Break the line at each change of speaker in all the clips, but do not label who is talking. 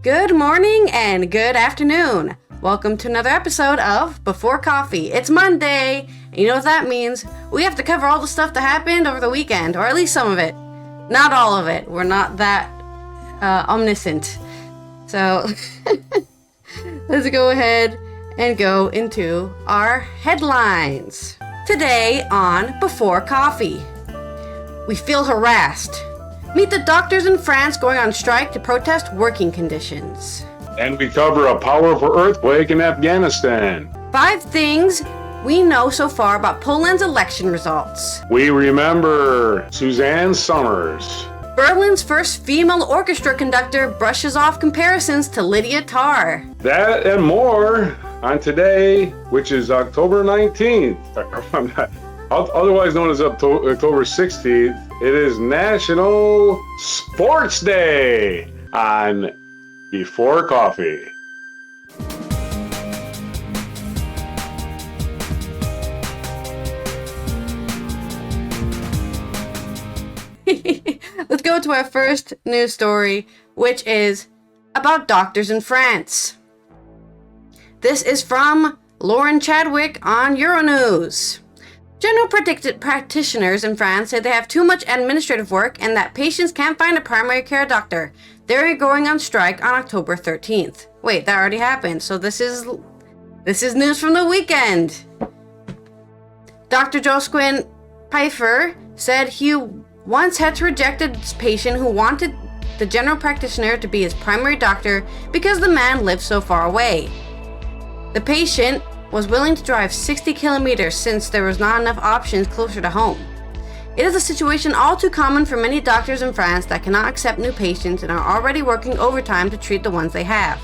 Good morning and good afternoon. Welcome to another episode of Before Coffee. It's Monday, and you know what that means? We have to cover all the stuff that happened over the weekend, or at least some of it. Not all of it. We're not that omniscient. So, let's go ahead and go into our headlines. Today on Before Coffee, we feel harassed. Meet the doctors in France going on strike to protest working conditions.
And we cover a powerful earthquake in Afghanistan.
5 things we know so far about Poland's election results.
We remember Suzanne Summers.
Berlin's first female orchestra conductor brushes off comparisons to Lydia Tarr.
That and more on today, which is October 19th. Otherwise known as October 16th. It is National Sports Day on Before Coffee.
Let's go to our first news story, which is about doctors in France. This is from Lauren Chadwick on Euronews. General practitioners in France say they have too much administrative work and that patients can't find a primary care doctor. They're going on strike on October 13th. Wait, that already happened. So this is news from the weekend. Dr. Josephine Pfeiffer said he once had to reject a patient who wanted the general practitioner to be his primary doctor because the man lived so far away. The patient was willing to drive 60 kilometers since there was not enough options closer to home. It is a situation all too common for many doctors in France that cannot accept new patients and are already working overtime to treat the ones they have.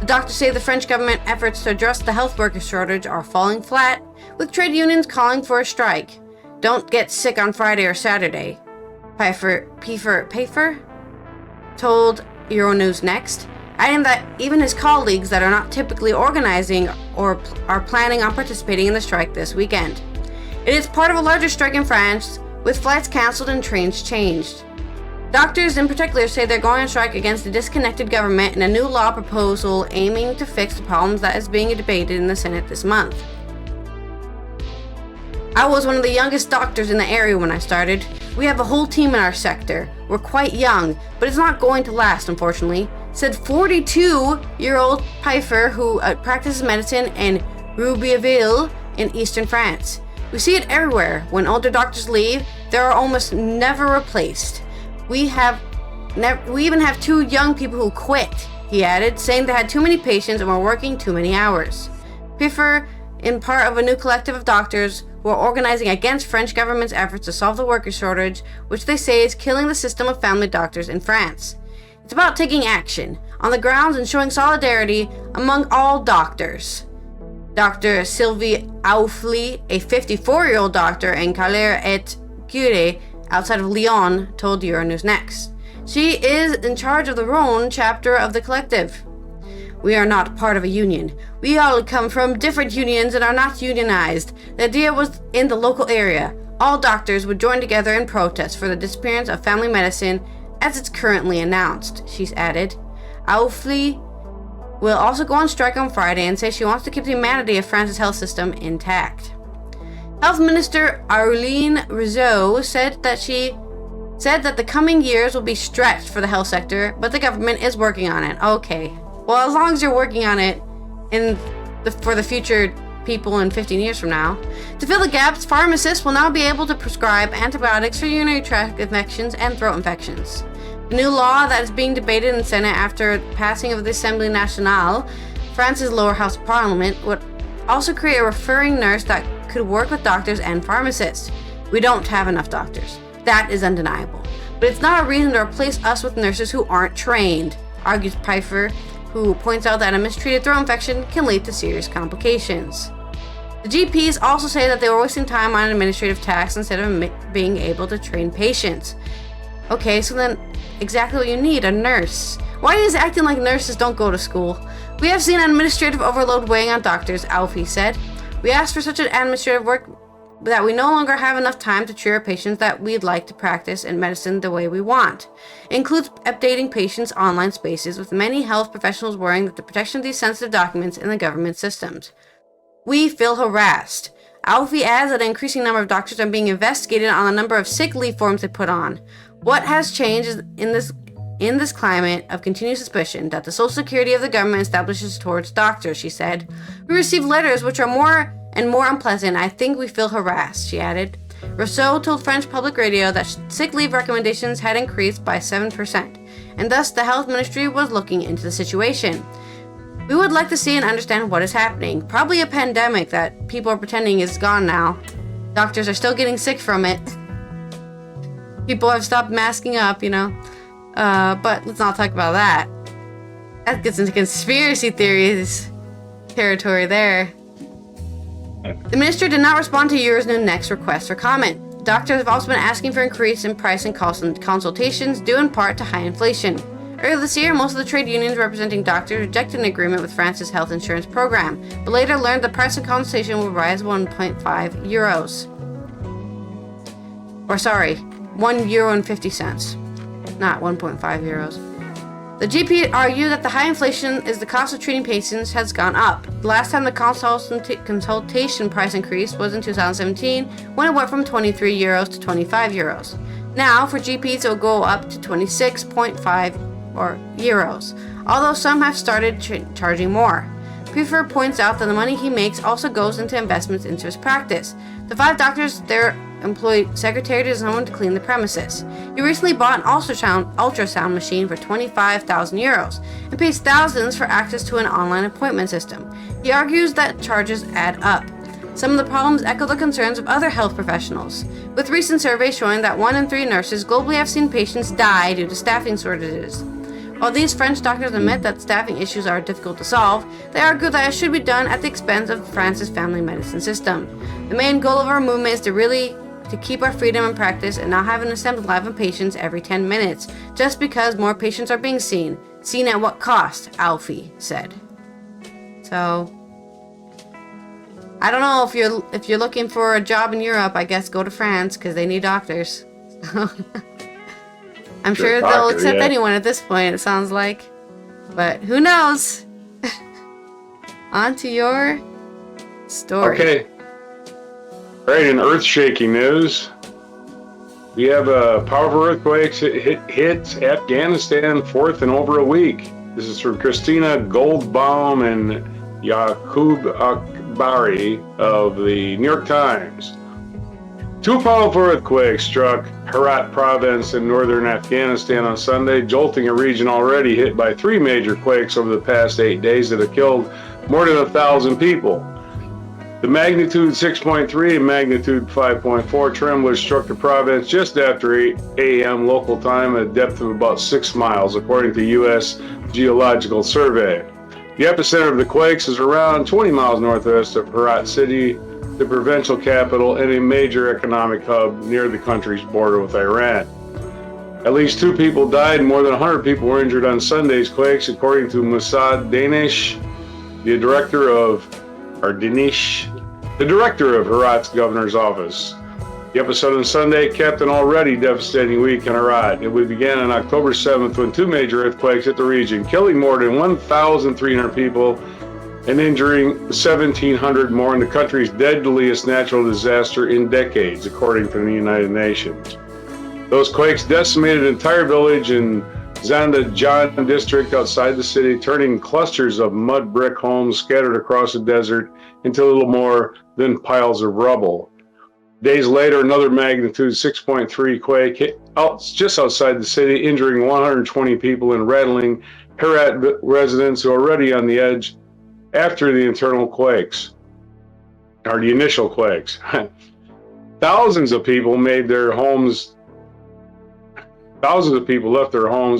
The doctors say the French government efforts to address the health worker shortage are falling flat, with trade unions calling for a strike. Don't get sick on Friday or Saturday, Pfeiffer told Euronews Next, adding that even his colleagues that are not typically organizing or are planning on participating in the strike this weekend. It is part of a larger strike in France, with flights canceled and trains changed. Doctors in particular say they're going on strike against the disconnected government and a new law proposal aiming to fix the problems that is being debated in the Senate this month. I was one of the youngest doctors in the area when I started. We have a whole team in our sector. We're quite young, but it's not going to last, unfortunately, said 42-year-old Pfeiffer, who practices medicine in Roubaix-Ville in eastern France. We see it everywhere. When older doctors leave, they are almost never replaced. We even have 2 young people who quit, he added, saying they had too many patients and were working too many hours. Pfeiffer is part of a new collective of doctors who are organizing against French government's efforts to solve the worker shortage, which they say is killing the system of family doctors in France. It's about taking action on the grounds and showing solidarity among all doctors. Dr. Sylvie Aufli, a 54-year-old doctor in Calais et Cure outside of Lyon, told Euronews Next. She is in charge of the Rhône chapter of the collective. We are not part of a union. We all come from different unions and are not unionized. The idea was in the local area. All doctors would join together in protest for the disappearance of family medicine as it's currently announced, she's added. Aufli will also go on strike on Friday and say she wants to keep the humanity of France's health system intact. Health Minister Arlene Rizzo said that the coming years will be stretched for the health sector, but the government is working on it. Okay. Well, as long as you're working on it for the future people in 15 years from now. To fill the gaps, pharmacists will now be able to prescribe antibiotics for urinary tract infections and throat infections. The new law that is being debated in the Senate after passing of the Assemblée Nationale, France's lower house of parliament, would also create a referring nurse that could work with doctors and pharmacists. We don't have enough doctors. That is undeniable. But it's not a reason to replace us with nurses who aren't trained, argues Pfeiffer, who points out that a mistreated throat infection can lead to serious complications. The GPs also say that they were wasting time on administrative tasks instead of being able to train patients. Okay, so then exactly what you need, a nurse. Why is it acting like nurses don't go to school? We have seen administrative overload weighing on doctors, Alfie said. We asked for such an administrative that we no longer have enough time to treat our patients that we'd like to practice in medicine the way we want. It includes updating patients' online spaces, with many health professionals worrying that the protection of these sensitive documents in the government systems. We feel harassed. Alfie adds that an increasing number of doctors are being investigated on the number of sick leave forms they put on. What has changed in this climate of continued suspicion that the social security of the government establishes towards doctors, she said. We receive letters which are more and more unpleasant. I think we feel harassed, she added. Rousseau told French public radio that sick leave recommendations had increased by 7%, and thus the health ministry was looking into the situation. We would like to see and understand what is happening. Probably a pandemic that people are pretending is gone now. Doctors are still getting sick from it. People have stopped masking up, but let's not talk about that. That gets into conspiracy theories territory there. The minister did not respond to Eurosnew's request for comment. Doctors have also been asking for increase in price and consultations, due in part to high inflation. Earlier this year, most of the trade unions representing doctors rejected an agreement with France's health insurance program, but later learned the price of consultation will rise 1.5 euros. €1.50, not 1.5 euros. The GP argued that the high inflation is the cost of treating patients has gone up. The last time the consultation price increase was in 2017, when it went from 23 euros to 25 euros. Now, for GPs, it will go up to 26.5 euros, although some have started charging more. Prefer points out that the money he makes also goes into investments into his practice. The 5 doctors there employ secretary to someone to clean the premises. He recently bought an ultrasound machine for 25,000 euros and pays thousands for access to an online appointment system. He argues that charges add up. Some of the problems echo the concerns of other health professionals, with recent surveys showing that 1 in 3 nurses globally have seen patients die due to staffing shortages. While these French doctors admit that staffing issues are difficult to solve, they argue that it should be done at the expense of France's family medicine system. The main goal of our movement is to keep our freedom in practice and not have an assembly line of patients every 10 minutes, just because more patients are being seen. Seen at what cost, Alfie said. So, I don't know, if you're looking for a job in Europe, I guess go to France, because they need doctors. I'm sure they'll accept anyone at this point, it sounds like. But who knows? On to your story.
Okay. All right, in earth-shaking news, we have a powerful earthquake hits Afghanistan fourth in over a week. This is from Christina Goldbaum and Yaqub Akbari of the New York Times. 2 powerful earthquakes struck Herat province in northern Afghanistan on Sunday, jolting a region already hit by 3 major quakes over the past 8 days that have killed more than 1,000 people. The magnitude 6.3 and magnitude 5.4 tremors struck the province just after 8 a.m. local time at a depth of about 6 miles, according to U.S. Geological Survey. The epicenter of the quakes is around 20 miles northwest of Herat City, the provincial capital and a major economic hub near the country's border with Iran. At least 2 people died and more than 100 people were injured on Sunday's quakes, according to Musad Danish, the director of Herat's governor's office. The episode on Sunday capped an already devastating week in Herat. It began on October 7th when 2 major earthquakes hit the region, killing more than 1,300 people and injuring 1,700 more in the country's deadliest natural disaster in decades, according to the United Nations. Those quakes decimated an entire village in Zandajan district outside the city, turning clusters of mud brick homes scattered across the desert into little more than piles of rubble. Days later, another magnitude 6.3 quake hit just outside the city, injuring 120 people and rattling Herat residents who are already on the edge after the initial quakes. Thousands of people left their homes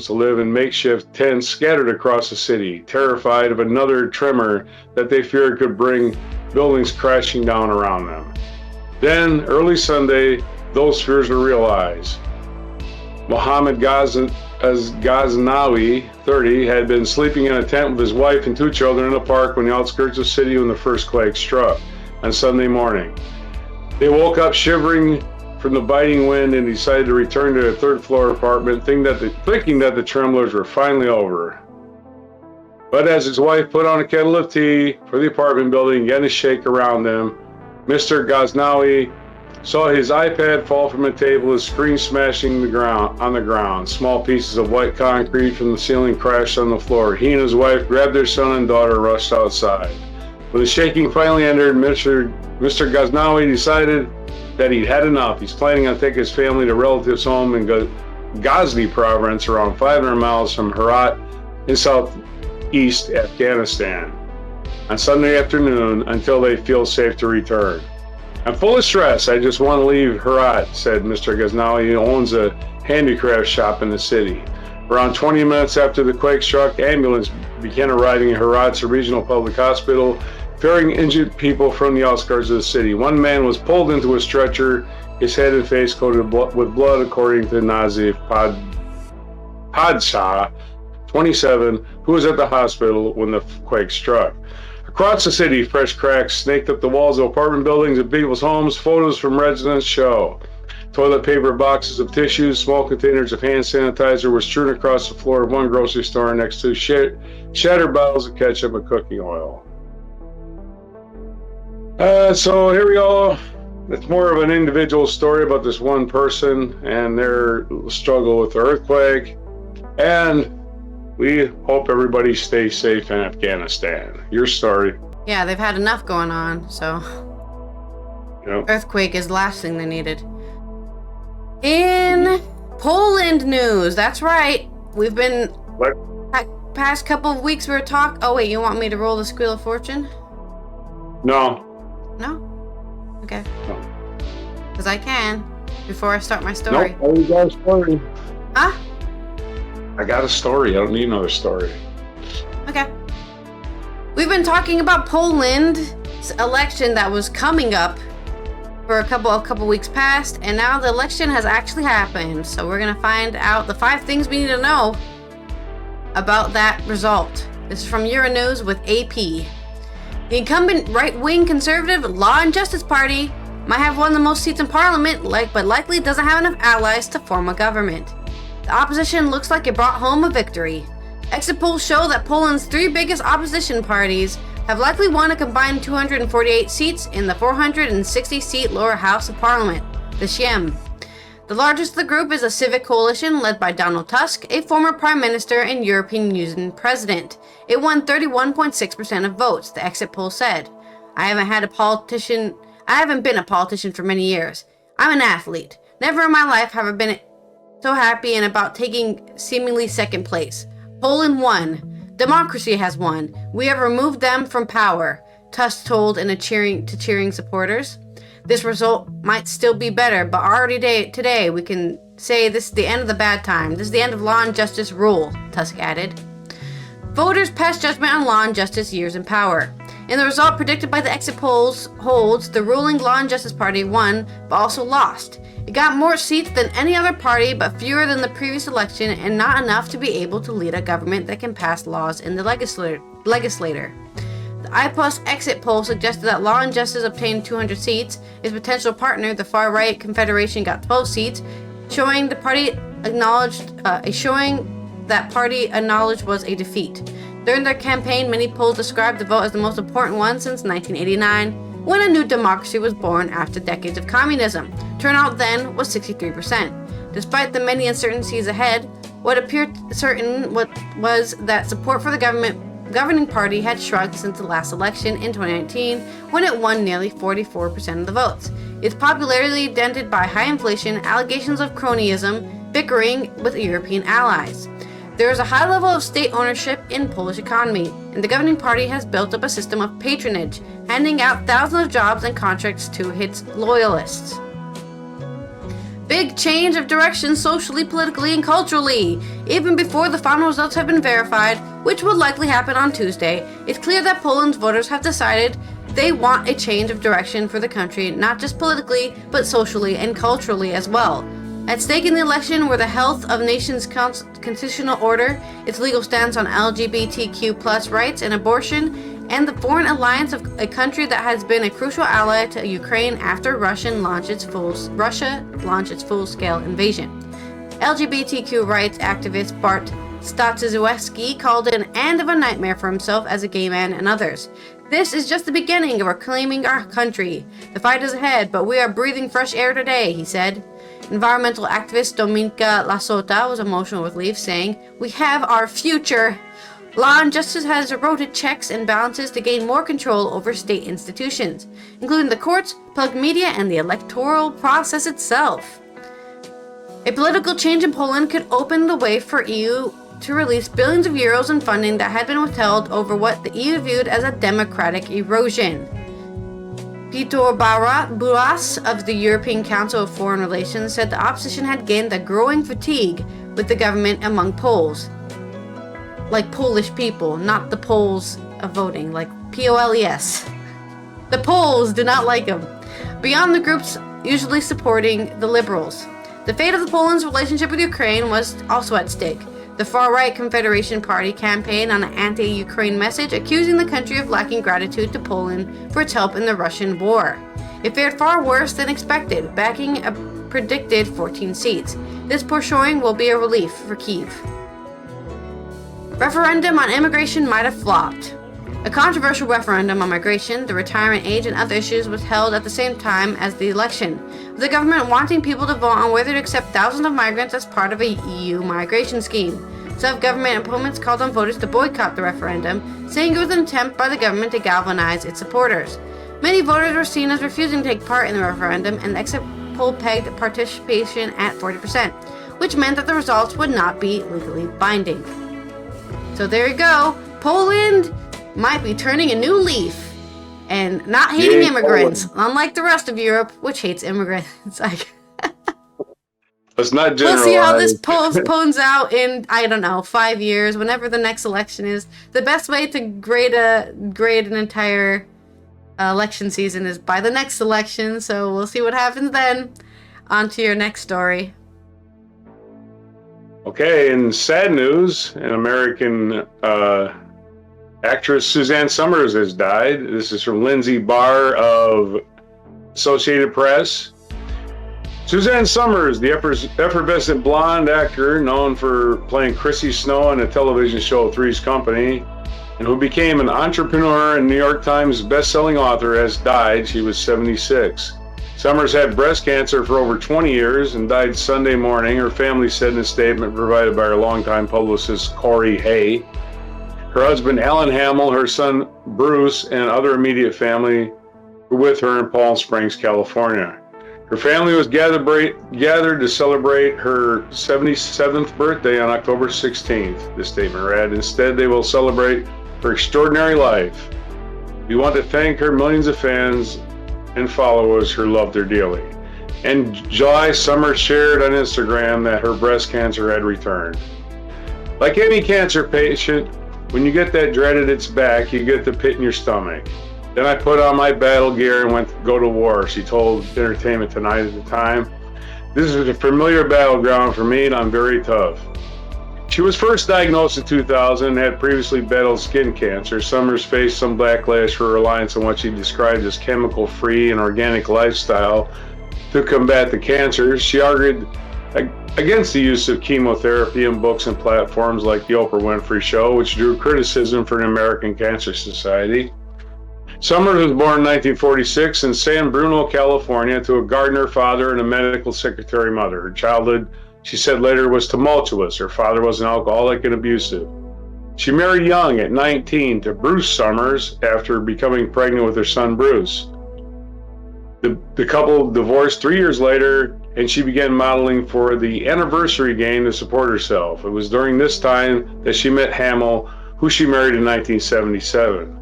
to live in makeshift tents scattered across the city, terrified of another tremor that they feared could bring buildings crashing down around them. Then, early Sunday, those fears were realized. Mohammed Ghaznawi, 30, had been sleeping in a tent with his wife and 2 children in a park on the outskirts of the city when the first quake struck on Sunday morning. They woke up shivering from the biting wind and decided to return to their third-floor apartment, thinking that the tremblers were finally over. But as his wife put on a kettle of tea for the apartment building and began to shake around them, Mr. Ghaznawi saw his iPad fall from a table, his screen smashing on the ground. Small pieces of white concrete from the ceiling crashed on the floor. He and his wife grabbed their son and daughter and rushed outside. When the shaking finally ended, Mr. Ghaznawi decided that he'd had enough. He's planning on taking his family to relatives' home in Ghazni province, around 500 miles from Herat in southeast Afghanistan, on Sunday afternoon until they feel safe to return. I'm full of stress. I just want to leave Herat, said Mr. Ghaznawi, who owns a handicraft shop in the city. Around 20 minutes after the quake struck, ambulance began arriving at Herat's regional public hospital, ferrying injured people from the outskirts of the city. One man was pulled into a stretcher, his head and face coated with blood, according to Nazif Padshah, 27, who was at the hospital when the quake struck. Across the city, fresh cracks snaked up the walls of apartment buildings and people's homes. Photos from residents show toilet paper, boxes of tissues, small containers of hand sanitizer were strewn across the floor of one grocery store next to shattered bottles of ketchup and cooking oil. So here we go. It's more of an individual story about this one person and their struggle with the earthquake. And we hope everybody stays safe in Afghanistan. Your story.
Yeah, they've had enough going on, so...
Yep.
Earthquake is the last thing they needed. In Poland news, that's right. We've been...
What?
Past couple of weeks we were talking... Oh wait, you want me to roll the Squeal of Fortune?
No.
No? Okay.
No.
Because I can, before I start my story.
Nope, I got a story.
Huh?
I got a story. I don't need another story.
Okay. We've been talking about Poland's election that was coming up for a couple weeks past, and now the election has actually happened. So we're gonna find out the 5 things we need to know about that result. This is from Euronews with AP. The incumbent right-wing conservative Law and Justice Party might have won the most seats in parliament, but likely doesn't have enough allies to form a government. The opposition looks like it brought home a victory. Exit polls show that Poland's 3 biggest opposition parties have likely won a combined 248 seats in the 460-seat lower house of parliament, the Sejm. The largest of the group is a civic coalition led by Donald Tusk, a former prime minister and European Union president. It won 31.6% of votes, the exit poll said. I haven't been a politician for many years. I'm an athlete. Never in my life have I been so happy and about taking seemingly second place. Poland won. Democracy has won. We have removed them from power, Tusk told in cheering supporters. This result might still be better, but already today we can say this is the end of the bad time. This is the end of law and justice rule, Tusk added. Voters passed judgment on law and justice years in power. In the result predicted by the exit polls holds, the ruling Law and Justice Party won, but also lost. It got more seats than any other party, but fewer than the previous election, and not enough to be able to lead a government that can pass laws in the legislature. The iPlus exit poll suggested that Law and Justice obtained 200 seats. Its potential partner, the far-right Confederation, got 12 seats, showing that party acknowledged was a defeat. During their campaign, many polls described the vote as the most important one since 1989, when a new democracy was born after decades of communism. Turnout then was 63%. Despite the many uncertainties ahead, what appeared certain was that support for the governing party had shrugged since the last election in 2019, when it won nearly 44% of the votes. Its popularity dented by high inflation, allegations of cronyism, bickering with European allies. There is a high level of state ownership in Polish economy, and the governing party has built up a system of patronage, handing out thousands of jobs and contracts to its loyalists. Big change of direction socially, politically, and culturally. Even before the final results have been verified, which will likely happen on Tuesday, it's clear that Poland's voters have decided they want a change of direction for the country, not just politically, but socially and culturally as well. At stake in the election were the health of the nation's constitutional order, its legal stance on LGBTQ+ rights and abortion, and the foreign alliance of a country that has been a crucial ally to Ukraine after Russia launched its full-scale invasion. LGBTQ rights activist Bart Staszewski called it an end of a nightmare for himself as a gay man and others. This is just the beginning of reclaiming our country. The fight is ahead, but we are breathing fresh air today, he said. Environmental activist Dominika Lasota was emotional with relief, saying, "We have our future." Law and justice has eroded checks and balances to gain more control over state institutions, including the courts, public media, and the electoral process itself. A political change in Poland could open the way for EU to release billions of euros in funding that had been withheld over what the EU viewed as a democratic erosion. Piotr Buras of the European Council of Foreign Relations said the opposition had gained a growing fatigue with the government among Poles. Like Polish people, not the Poles of voting, like Poles. The Poles do not like him. Beyond the groups usually supporting the liberals. The fate of the Poland's relationship with Ukraine was also at stake. The far-right Confederation Party campaigned on an anti-Ukraine message, accusing the country of lacking gratitude to Poland for its help in the Russian war. It fared far worse than expected, backing a predicted 14 seats. This poor showing will be a relief for Kyiv. Referendum on immigration might have flopped. A controversial referendum on migration, the retirement age, and other issues was held at the same time as the election, with the government wanting people to vote on whether to accept thousands of migrants as part of a EU migration scheme. Self-government opponents called on voters to boycott the referendum, saying it was an attempt by the government to galvanize its supporters. Many voters were seen as refusing to take part in the referendum, and the exit poll pegged participation at 40%, which meant that the results would not be legally binding. So there you go. Poland might be turning a new leaf and not hating immigrants, unlike the rest of Europe, which hates immigrants.
Let's not generalize.
We'll see how this pans out in, 5 years, whenever the next election is. The best way to grade an entire election season is by the next election, so we'll see what happens then. On to your next story.
Okay, in sad news, an American actress Suzanne Summers has died. This is from Lindsay Barr of Associated Press. Suzanne Summers, the effervescent blonde actor known for playing Chrissy Snow on the television show Three's Company, and who became an entrepreneur and New York Times best-selling author, has died. She was 76. Summers had breast cancer for over 20 years and died Sunday morning, her family said in a statement provided by her longtime publicist Corey Hay. Her husband, Alan Hamill, her son, Bruce, and other immediate family were with her in Palm Springs, California. Her family was gathered to celebrate her 77th birthday on October 16th, this statement read. Instead, they will celebrate her extraordinary life. We want to thank her millions of fans and followers who loved her dearly. In July, Summers shared on Instagram that her breast cancer had returned. Like any cancer patient, when you get that dread at its back, you get the pit in your stomach. Then I put on my battle gear and went to go to war, she told Entertainment Tonight at the time. This is a familiar battleground for me and I'm very tough. She was first diagnosed in 2000 and had previously battled skin cancer. Summers faced some backlash for her reliance on what she described as chemical-free and organic lifestyle to combat the cancer. She argued against the use of chemotherapy in books and platforms like The Oprah Winfrey Show, which drew criticism from the American Cancer Society. Summers was born in 1946 in San Bruno, California, to a gardener father and a medical secretary mother. Her childhood, she said later, was tumultuous. Her father was an alcoholic and abusive. She married young at 19 to Bruce Summers after becoming pregnant with her son Bruce. The couple divorced 3 years later, and she began modeling for the Anniversary game to support herself. It was during this time that she met Hamill, who she married in 1977.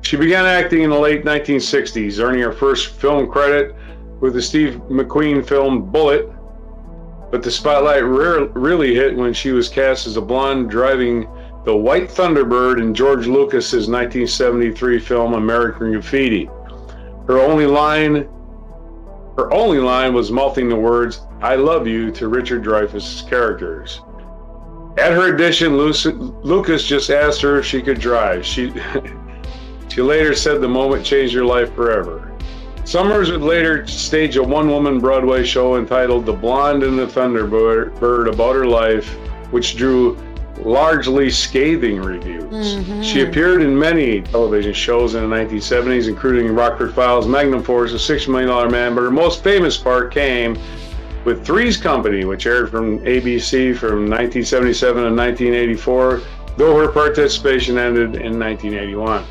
She began acting in the late 1960s, earning her first film credit with the Steve McQueen film Bullet, but the spotlight really hit when she was cast as a blonde driving the White Thunderbird in George Lucas's 1973 film American Graffiti. Her only line was mouthing the words, "I love you," to Richard Dreyfuss's characters. At her audition, Lucas just asked her if she could drive. She later said the moment changed her life forever. Summers would later stage a one-woman Broadway show entitled The Blonde and the Thunderbird about her life, which drew largely scathing reviews. Mm-hmm. She appeared in many television shows in the 1970s, including Rockford Files, Magnum Force, The $6 Million Man, but her most famous part came with Three's Company, which aired from ABC from 1977 to 1984, though her participation ended in 1981.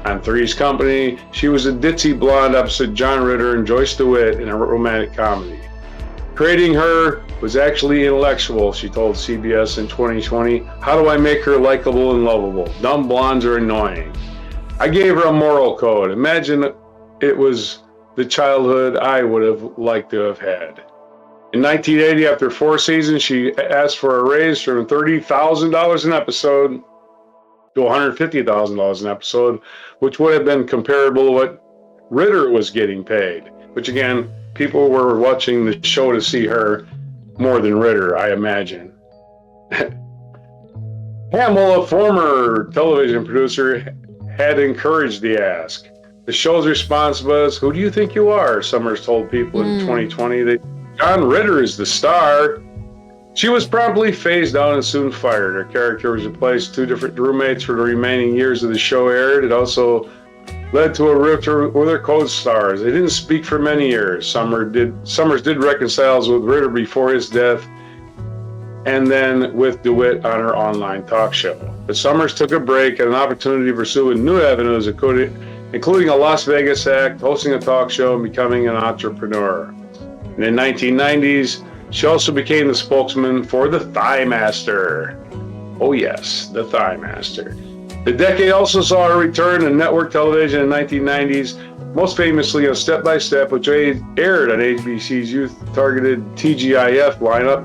On Three's Company, she was a ditzy blonde opposite John Ritter and Joyce DeWitt in a romantic comedy. Creating her was actually intellectual, she told CBS in 2020. How do I make her likable and lovable? Dumb blondes are annoying. I gave her a moral code. Imagine it was the childhood I would have liked to have had. In 1980, after 4 seasons, she asked for a raise from $30,000 an episode to $150,000 an episode, which would have been comparable to what Ritter was getting paid, which again, people were watching the show to see her more than Ritter, I imagine. Hamill, a former television producer, had encouraged the ask. The show's response was, "Who do you think you are?" Summers told people in 2020 that John Ritter is the star. She was promptly phased out and soon fired. Her character was replaced 2 different roommates for the remaining years of the show aired. It also led to a rift with her co-stars. They didn't speak for many years. Summers did reconcile with Ritter before his death, and then with DeWitt on her online talk show. But Summers took a break and an opportunity to pursue new avenues, including a Las Vegas act, hosting a talk show, and becoming an entrepreneur. In the 1990s, she also became the spokesman for the Thigh Master. Oh yes, the Thigh Master. The decade also saw her return to network television in the 1990s, most famously on Step by Step, which aired on ABC's youth-targeted TGIF lineup.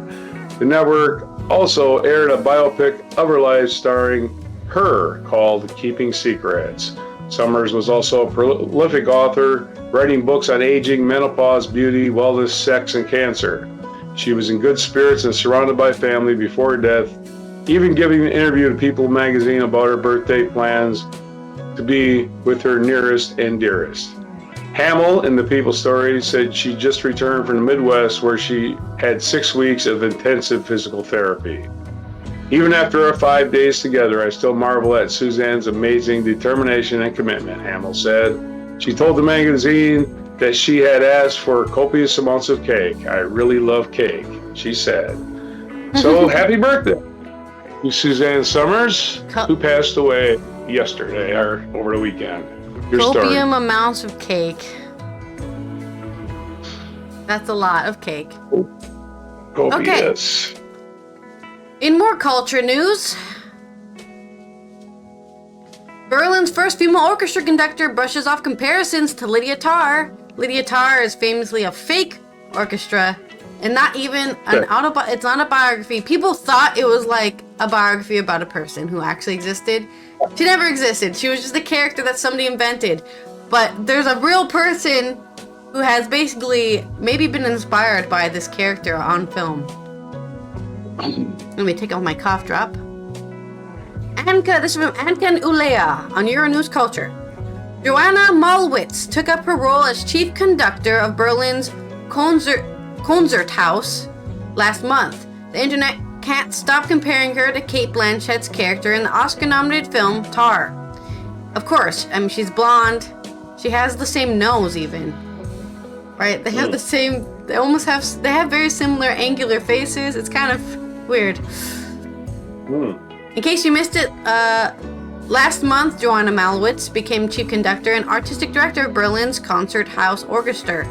The network also aired a biopic of her life starring her called Keeping Secrets. Summers was also a prolific author, writing books on aging, menopause, beauty, wellness, sex, and cancer. She was in good spirits and surrounded by family before her death, even giving an interview to People magazine about her birthday plans to be with her nearest and dearest. Hamill, in the People story, said she just returned from the Midwest where she had 6 weeks of intensive physical therapy. Even after our 5 days together, I still marvel at Suzanne's amazing determination and commitment, Hamill said. She told the magazine that she had asked for copious amounts of cake. I really love cake, she said. So happy birthday to Suzanne Summers, who passed away yesterday or over the weekend.
Copium amounts of cake. That's a lot of cake.
Copious.
Okay. In more culture news, Berlin's first female orchestra conductor brushes off comparisons to Lydia Tarr. Lydia Tarr is famously a fake orchestra and not even it's not a biography. People thought it was like a biography about a person who actually existed. She never existed. She was just a character that somebody invented. But there's a real person who has basically maybe been inspired by this character on film. Let me take off my cough drop. This is from Anka and Ulea on Euronews Culture. Joanna Malwitz took up her role as chief conductor of Berlin's Konzerthaus last month. The internet can't stop comparing her to Cate Blanchett's character in the Oscar-nominated film Tar. Of course, I mean, she's blonde. She has the same nose even. Right? They have the same, they have very similar angular faces. It's kind of weird. In case you missed it, last month, Joanna Malwitz became chief conductor and artistic director of Berlin's Konzerthaus Orchestra.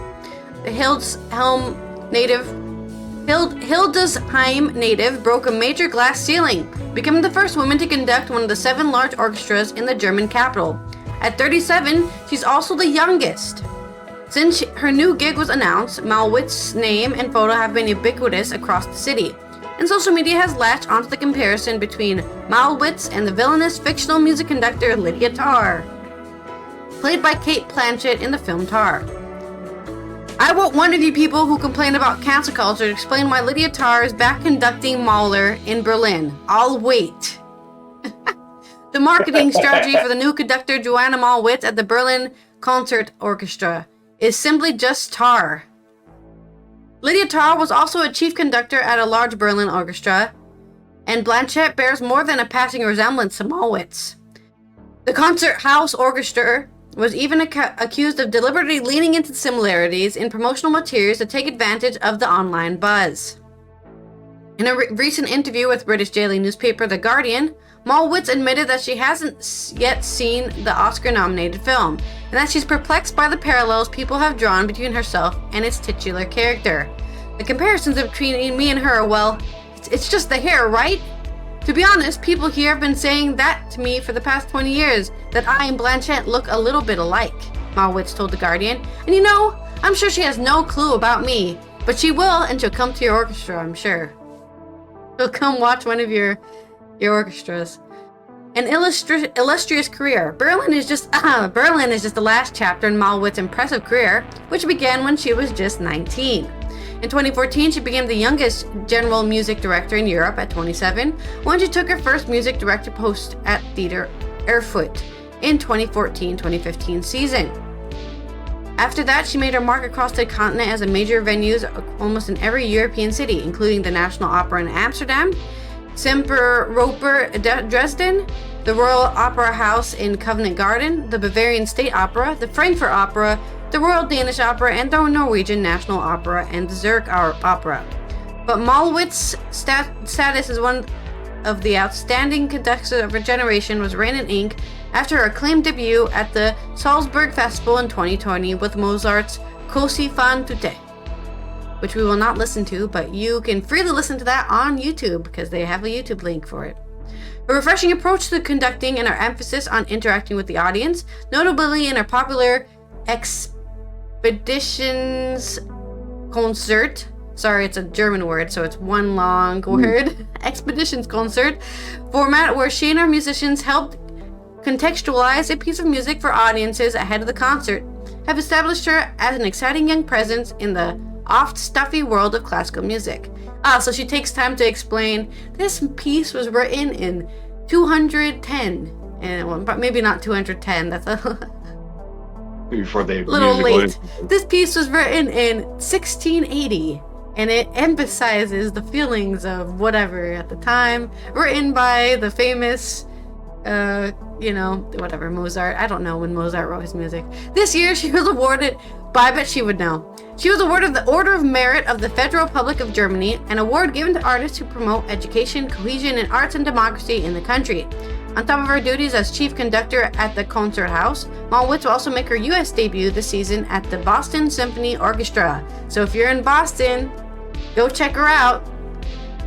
The Hildesheim native broke a major glass ceiling, becoming the first woman to conduct one of the 7 large orchestras in the German capital. At 37, she's also the youngest. Since her new gig was announced, Malwitz's name and photo have been ubiquitous across the city, and social media has latched onto the comparison between Malwitz and the villainous fictional music conductor Lydia Tarr, played by Cate Blanchett in the film Tar. I want one of you people who complain about cancel culture to explain why Lydia Tarr is back conducting Mahler in Berlin. I'll wait. The marketing strategy for the new conductor Joanna Malwitz at the Berlin Concert Orchestra is simply just tar. Lydia Tarr was also a chief conductor at a large Berlin orchestra, and Blanchett bears more than a passing resemblance to Malwitz. The Concert House Orchestra was even accused of deliberately leaning into similarities in promotional materials to take advantage of the online buzz. In a recent interview with British daily newspaper The Guardian, Malwitz admitted that she hasn't yet seen the Oscar-nominated film, and that she's perplexed by the parallels people have drawn between herself and its titular character. The comparisons between me and her, well, it's just the hair, right? To be honest, people here have been saying that to me for the past 20 years, that I and Blanchett look a little bit alike, Malwitz told The Guardian. And you know, I'm sure she has no clue about me, but she will, and she'll come to your orchestra, I'm sure. She'll come watch one of your orchestras. An illustrious career. Berlin is just the last chapter in Malwitz's impressive career, which began when she was just 19. In 2014, she became the youngest general music director in Europe at 27, when she took her first music director post at Theater Erfurt in 2014-2015 season. After that, she made her mark across the continent as a major venues almost in every European city, including the National Opera in Amsterdam, Semperoper Dresden, the Royal Opera House in Covent Garden, the Bavarian State Opera, the Frankfurt Opera, the Royal Danish Opera, and the Norwegian National Opera and the Zurich Opera. But Malwitz's status as one of the outstanding conductors of her generation was written in ink after her acclaimed debut at the Salzburg Festival in 2020 with Mozart's Così fan tutte, which we will not listen to, but you can freely listen to that on YouTube because they have a YouTube link for it. A refreshing approach to conducting and her emphasis on interacting with the audience, notably in her popular Expeditions Concert. Sorry, it's a German word, so it's one long word. Expeditions Concert format where she and her musicians helped contextualize a piece of music for audiences ahead of the concert, have established her as an exciting young presence in the oft stuffy world of classical music. So she takes time to explain this piece was written in 210, and well, maybe not 210. That's a
before they
little late. This piece was written in 1680, and it emphasizes the feelings of whatever at the time, written by the famous, whatever, Mozart. I don't know when Mozart wrote his music. This year, she was awarded, but I bet she would know. She was awarded the Order of Merit of the Federal Republic of Germany, an award given to artists who promote education, cohesion, and arts and democracy in the country. On top of her duties as chief conductor at the Concert House, Malwitz will also make her U.S. debut this season at the Boston Symphony Orchestra. So if you're in Boston, go check her out.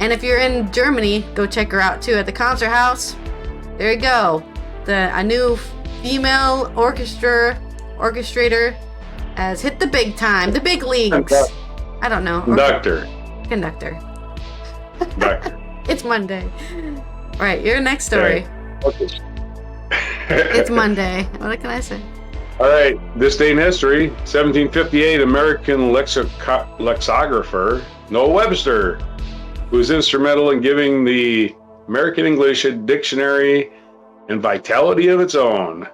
And if you're in Germany, go check her out too at the Concert House. There you go. A new female orchestrator has hit the big time, the big leagues. I don't know.
Conductor.
It's Monday. All right, your next story. It's Monday. What can I say?
All right, this day in history, 1758, American lexicographer Noah Webster, who was instrumental in giving the American English a dictionary and vitality of its own.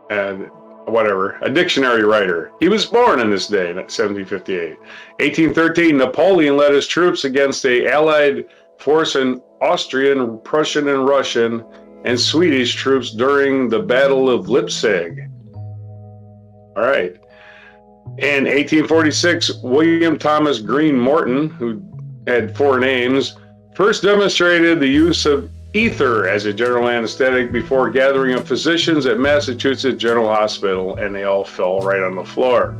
And a dictionary writer. He was born on this day, 1758. 1813, Napoleon led his troops against the Allied force in Austrian, Prussian, and Russian, and Swedish troops during the Battle of Leipzig. All right. In 1846, William Thomas Green Morton, who had four names, first demonstrated the use of ether as a general anesthetic before gathering of physicians at Massachusetts General Hospital, and they all fell right on the floor.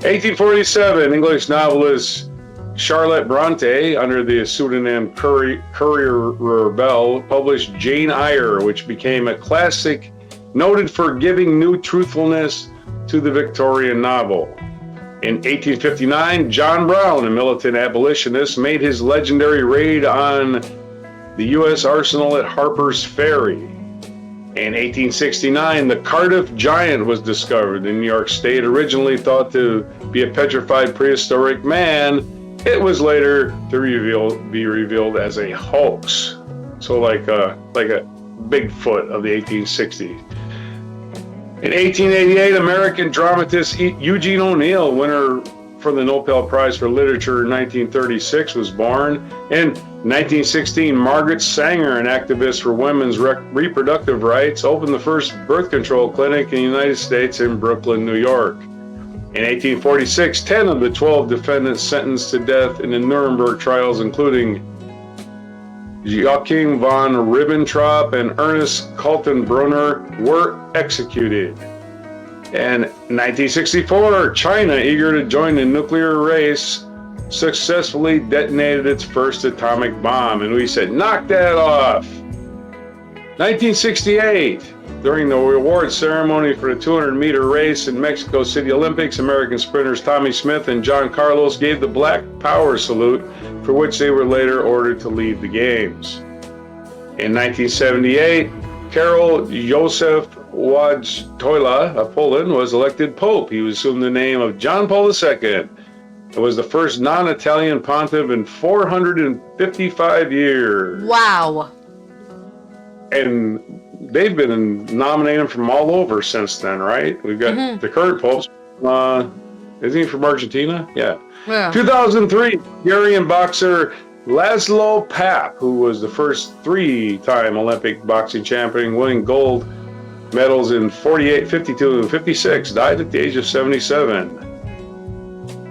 1847, English novelist Charlotte Bronte, under the pseudonym Courier Bell, published Jane Eyre, which became a classic noted for giving new truthfulness to the Victorian novel. In 1859, John Brown, a militant abolitionist, made his legendary raid on the U.S. arsenal at Harper's Ferry. In 1869, the Cardiff Giant was discovered in New York State. Originally thought to be a petrified prehistoric man, it was later to be revealed as a hoax. So like a Bigfoot of the 1860s. In 1888, American dramatist Eugene O'Neill, winner for the Nobel Prize for Literature in 1936, was born. In 1916, Margaret Sanger, an activist for women's reproductive rights, opened the first birth control clinic in the United States in Brooklyn, New York. In 1846, 10 of the 12 defendants sentenced to death in the Nuremberg trials, including Joachim von Ribbentrop and Ernest Kaltenbrunner, were executed. In 1964, China, eager to join the nuclear race, successfully detonated its first atomic bomb, and we said, knock that off. 1968, during the award ceremony for the 200-meter race in Mexico City Olympics, American sprinters Tommy Smith and John Carlos gave the Black Power salute, for which they were later ordered to leave the games. In 1978, Karol Józef Wojtyła of Poland was elected Pope. He assumed the name of John Paul II. It was the first non-Italian pontiff in 455 years.
Wow.
And they've been nominating from all over since then, right? We've got the current Pope. Isn't he from Argentina? Yeah. 2003, Hungarian boxer Laszlo Papp, who was the first three-time Olympic boxing champion, winning gold medals in 48, 52, and 56, died at the age of 77.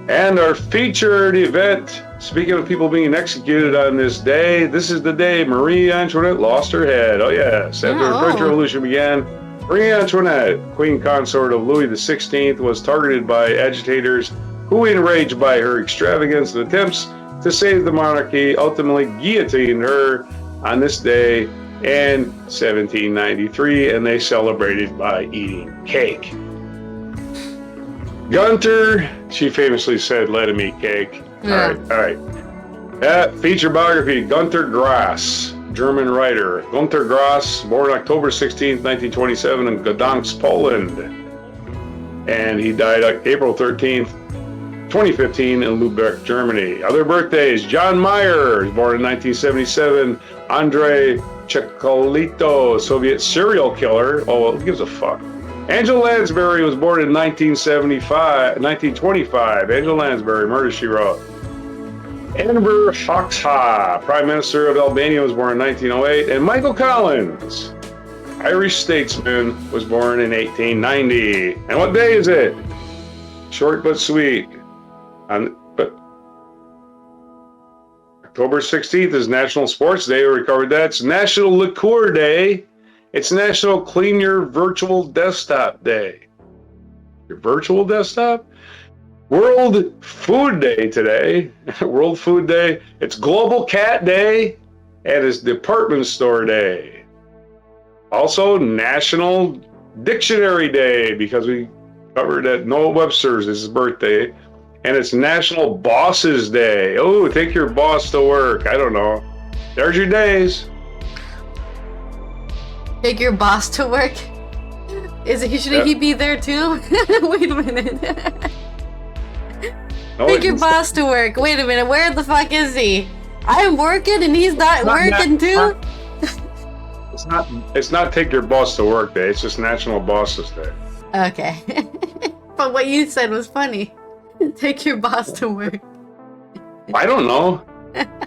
And our featured event, speaking of people being executed on this day, this is the day Marie Antoinette lost her head. Oh yes, after the French Revolution began, Marie Antoinette, queen consort of Louis XVI, was targeted by agitators who, enraged by her extravagance and attempts to save the monarchy, ultimately guillotined her on this day in 1793, and they celebrated by eating cake. Gunter, she famously said, let him eat cake.
Yeah.
All right. Feature biography, Gunter Grass, German writer. Gunter Grass, born October 16th, 1927 in Gdansk, Poland. And he died April 13th, 2015 in Lübeck, Germany. Other birthdays, John Mayer, born in 1977. Andrei Chocolatito, Soviet serial killer. Oh, well, who gives a fuck? Angela Lansbury was born in 1925. Angela Lansbury, Murder, She Wrote. Enver Hoxha, Prime Minister of Albania, was born in 1908. And Michael Collins, Irish statesman, was born in 1890. And what day is it? Short but sweet. But October 16th is National Sports Day. We covered that. It's National Liqueur Day. It's National Clean Your Virtual Desktop Day. Your virtual desktop? World Food Day today. World Food Day. It's Global Cat Day. And it's Department Store Day. Also, National Dictionary Day, because we covered that Noah Webster's is his birthday. And it's National Bosses Day. Oh, take your boss to work. I don't know. There's your days.
Take your boss to work? Shouldn't he be there too? Wait a minute.
No,
Take your boss to work. Wait a minute. Where the fuck is he? I'm working and he's not working too?
It's not take your boss to work day. It's just National Bosses Day.
Okay. But what you said was funny. Take your boss to work.
I don't know.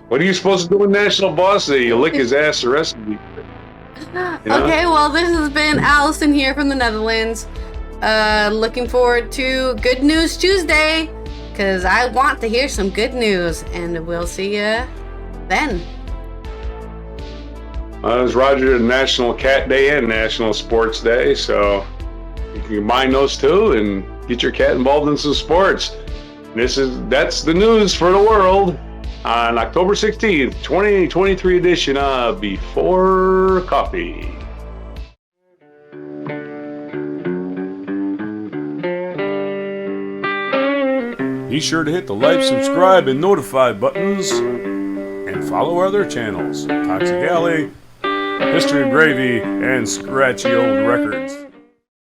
What are you supposed to do with National Boss Day? You lick his ass the rest of the week. You know?
Okay, well, this has been Allison here from the Netherlands. Looking forward to Good News Tuesday, because I want to hear some good news, and we'll see you then.
As Roger, National Cat Day and National Sports Day, so you can combine those two and get your cat involved in some sports. That's the news for the world on October 16th, 2023 edition of Before Coffee. Be sure to hit the like, subscribe, and notify buttons, and follow our other channels, Toxic Alley, History of Gravy, and Scratchy Old Records.